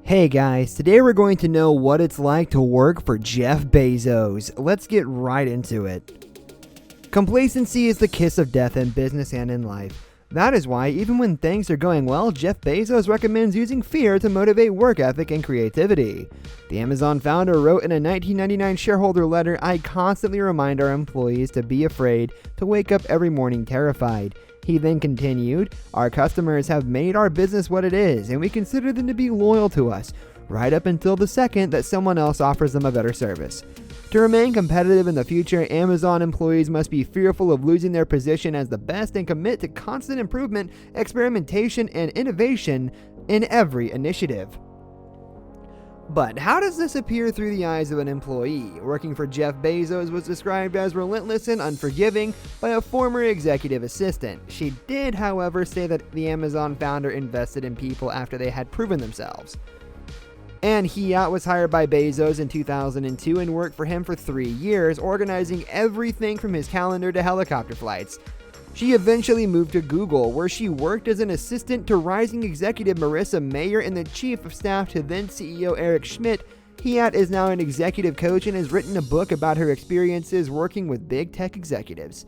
Hey guys, today we're going to know what it's like to work for Jeff Bezos. Let's get right into it. Complacency is the kiss of death in business and in life. That is why, even when things are going well, Jeff Bezos recommends using fear to motivate work ethic and creativity. The Amazon founder wrote in a 1999 shareholder letter, "I constantly remind our employees to be afraid, to wake up every morning terrified." He then continued, "Our customers have made our business what it is, and we consider them to be loyal to us, right up until the second that someone else offers them a better service." To remain competitive in the future, Amazon employees must be fearful of losing their position as the best and commit to constant improvement, experimentation, and innovation in every initiative. But how does this appear through the eyes of an employee? Working for Jeff Bezos was described as relentless and unforgiving by a former executive assistant. She did, however, say that the Amazon founder invested in people after they had proven themselves. And Hiat was hired by Bezos in 2002 and worked for him for 3 years, organizing everything from his calendar to helicopter flights. She eventually moved to Google, where she worked as an assistant to rising executive Marissa Mayer and the chief of staff to then CEO Eric Schmidt. Hiat is now an executive coach and has written a book about her experiences working with big tech executives.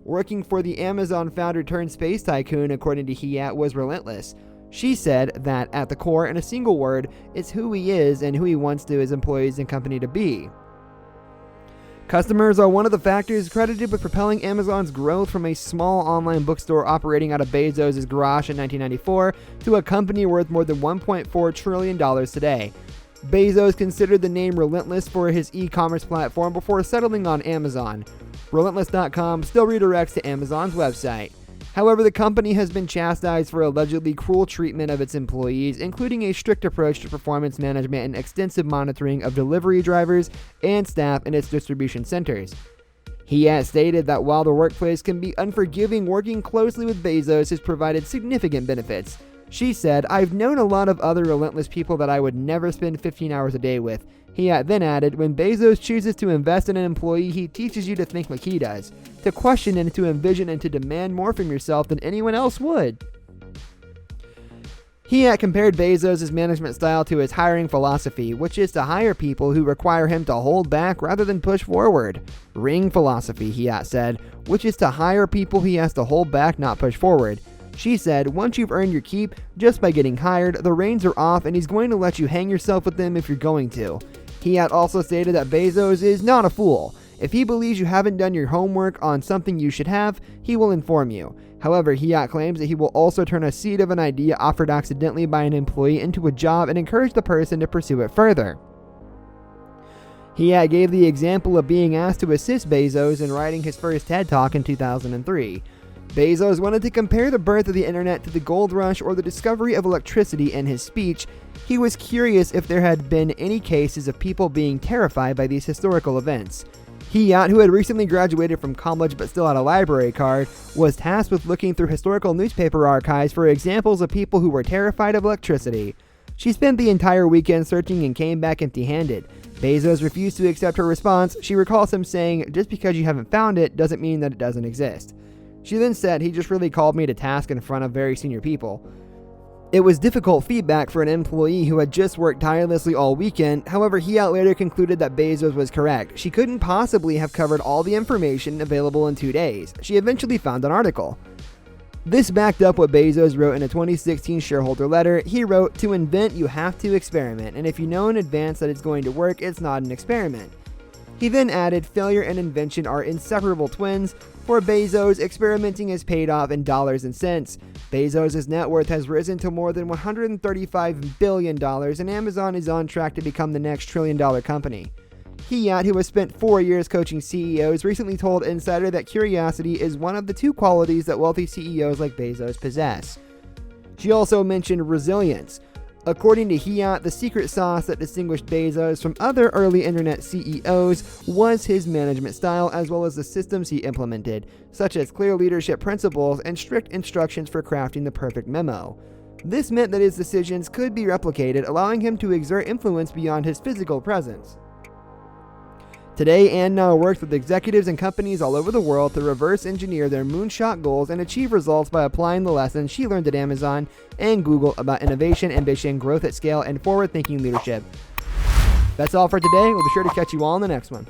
Working for the Amazon founder turned space tycoon, according to Hiat, was relentless. She said that at the core, in a single word, it's who he is and who he wants his employees and company to be. Customers are one of the factors credited with propelling Amazon's growth from a small online bookstore operating out of Bezos' garage in 1994 to a company worth more than $1.4 trillion today. Bezos considered the name Relentless for his e-commerce platform before settling on Amazon. Relentless.com still redirects to Amazon's website. However, the company has been chastised for allegedly cruel treatment of its employees, including a strict approach to performance management and extensive monitoring of delivery drivers and staff in its distribution centers. He has stated that while the workplace can be unforgiving, working closely with Bezos has provided significant benefits. She said, "I've known a lot of other relentless people that I would never spend 15 hours a day with." He then added, "When Bezos chooses to invest in an employee, he teaches you to think like he does, to question and to envision and to demand more from yourself than anyone else would." He compared Bezos' management style to his hiring philosophy, which is to hire people who require him to hold back rather than push forward. Ring philosophy, he said, which is to hire people he has to hold back, not push forward. She said, "Once you've earned your keep, just by getting hired, the reins are off and he's going to let you hang yourself with them if you're going to." He had also stated that Bezos is not a fool. If he believes you haven't done your homework on something you should have, he will inform you. However, Hiat claims that he will also turn a seed of an idea offered accidentally by an employee into a job and encourage the person to pursue it further. Hiat gave the example of being asked to assist Bezos in writing his first TED Talk in 2003. Bezos wanted to compare the birth of the internet to the gold rush or the discovery of electricity in his speech. He was curious if there had been any cases of people being terrified by these historical events. Hiat, who had recently graduated from college but still had a library card, was tasked with looking through historical newspaper archives for examples of people who were terrified of electricity. She spent the entire weekend searching and came back empty-handed. Bezos refused to accept her response. She recalls him saying, "Just because you haven't found it doesn't mean that it doesn't exist." She then said, "He just really called me to task in front of very senior people." It was difficult feedback for an employee who had just worked tirelessly all weekend. However, Hiat later concluded that Bezos was correct. She couldn't possibly have covered all the information available in 2 days. She eventually found an article. This backed up what Bezos wrote in a 2016 shareholder letter. He wrote, "To invent, you have to experiment, and if you know in advance that it's going to work, it's not an experiment." He then added, "Failure and invention are inseparable twins. For Bezos, experimenting has paid off in dollars and cents. Bezos' net worth has risen to more than $135 billion, and Amazon is on track to become the next trillion-dollar company." Hiat, who has spent 4 years coaching CEOs, recently told Insider that curiosity is one of the 2 qualities that wealthy CEOs like Bezos possess. She also mentioned resilience. According to Hiat, the secret sauce that distinguished Bezos from other early internet CEOs was his management style, as well as the systems he implemented, such as clear leadership principles and strict instructions for crafting the perfect memo. This meant that his decisions could be replicated, allowing him to exert influence beyond his physical presence. Today, Ann now works with executives and companies all over the world to reverse engineer their moonshot goals and achieve results by applying the lessons she learned at Amazon and Google about innovation, ambition, growth at scale, and forward-thinking leadership. That's all for today. We'll be sure to catch you all in the next one.